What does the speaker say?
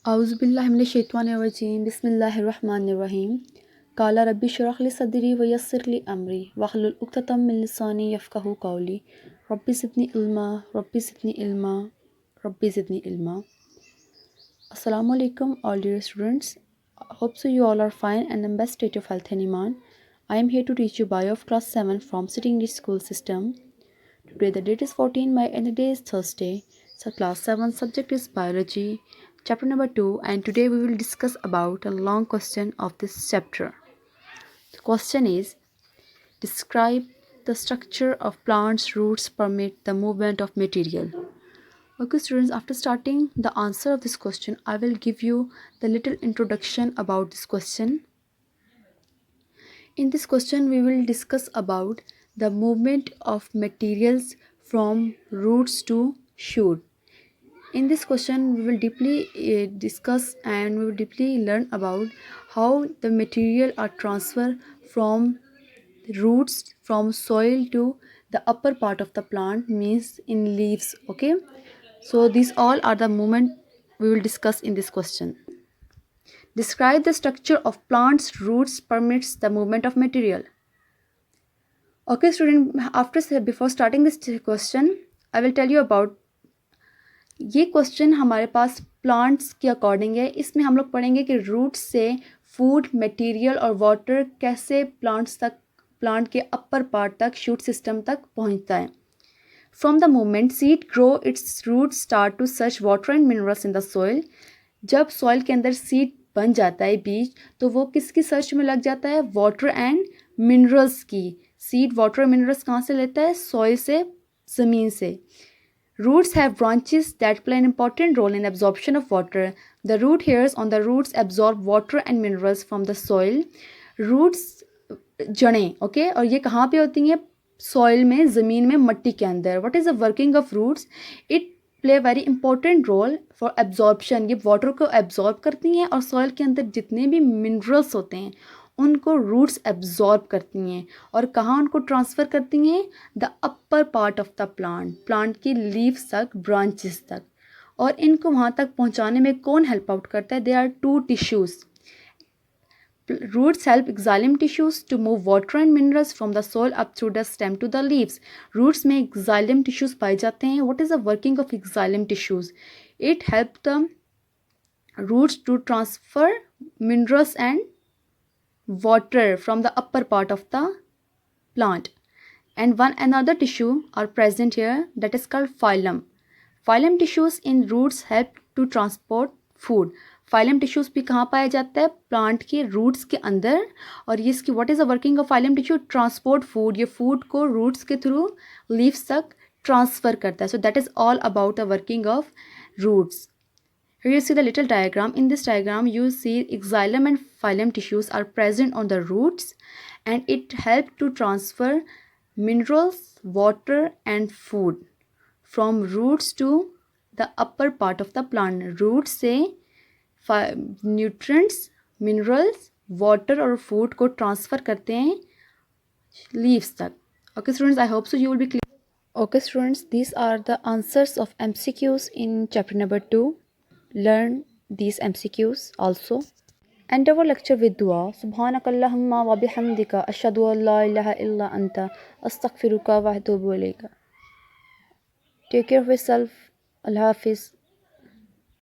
औज़ुबिल्लाहि मिनश्शैतानिर्रजीम बिस्मिल्लाहिर्रहमानिर्रहीम काला रब्बि इश्रह ली सदरी व यस्सिर ली अमरी वहलुल उक़्दतम मिन लिसानी यफ़क़हू क़ौली rabbi ज़िदनी इल्मा rabbi ज़िदनी इल्मा rabbi ज़िदनी इल्मा। Assalamu alaikum all dear students. Hope so you all are fine and in best state of health and iman. I am here to teach you bio of class 7 from City English School System. Today the date is 14 May and the day is Thursday. So class 7 subject is biology, chapter number 2, and today we will discuss about a long question of this chapter. The question is, describe the structure of plants' roots permit the movement of material. Okay students, after starting the answer of this question, I will give you the little introduction about this question. In this question, we will discuss about the movement of materials from roots to shoot. In this question, we will deeply discuss and we will deeply learn about how the material are transferred from roots, from soil to the upper part of the plant, means in leaves. Okay, so these all are the movement we will discuss in this question. Describe the structure of plants' roots permits the movement of material. Okay student, before starting this question, I will tell you about ये question हमारे पास plants के according है. इसमें हम लोग पढ़ेंगे कि roots से फूड, मटेरियल और वाटर कैसे प्लांट के अपर पार्ट तक, शूट सिस्टम तक पहुंचता है. From the moment seed grow its roots start to search water and minerals in the soil. जब सॉइल के अंदर सीड बन जाता है, बीज, तो वो किसकी सर्च में लग जाता है? वाटर एंड मिनरल्स की. सीड वाटर और मिनरल्स कहाँ से लेता है? सॉइल से, ज़मीन से. Roots have branches that play an important role in absorption of water. The root hairs on the roots absorb water and minerals from the soil. Roots जड़ें, ओके, और ये कहाँ पे होती हैं? सॉइल में, ज़मीन में, मट्टी के अंदर. What is the working of roots? It play a very important role for absorption. ये वाटर को एब्जॉर्ब करती हैं और सॉइल के अंदर जितने भी मिनरल्स होते हैं उनको रूट्स एब्जॉर्ब करती हैं. और कहाँ उनको ट्रांसफ़र करती हैं? The upper part of the plant की लीव्स तक, ब्रांचेस तक. और इनको वहाँ तक पहुँचाने में कौन हेल्प आउट करता है? They are two tissues. Roots help xylem tissues to move water and minerals from the soil up through the stem to the leaves. Roots में xylem tissues पाए जाते हैं. What is the working of xylem tissues? It helps the roots to transfer minerals and water from the upper part of the plant. And one another tissue are present here, that is called phylum. Phylum tissues in roots help to transport food. Phylum tissues भी कहाँ पाया जाता है? Plant के roots के अंदर. और ये इसकी what is the working of phloem tissue? Transport food. ये फूड को रूट्स के थ्रू लीव्स तक ट्रांसफ़र करता है. So that is all about the working of roots. Here you see the little diagram. In this diagram, you see xylem and phylum tissues are present on the roots, and it helps to transfer minerals, water, and food from roots to the upper part of the plant. Roots से nutrients, minerals, water और food को transfer करते हैं leaves तक. Okay students, I hope so you will be clear. Okay students, these are the answers of MCQs in chapter number 2. Learn these MCQs also. End our lecture with dua. Subhanakallahumma wa bihamdika ashhadu an la ilaha illa anta astaghfiruka wa atubu ilayka. Take care of yourself. Allah Hafiz.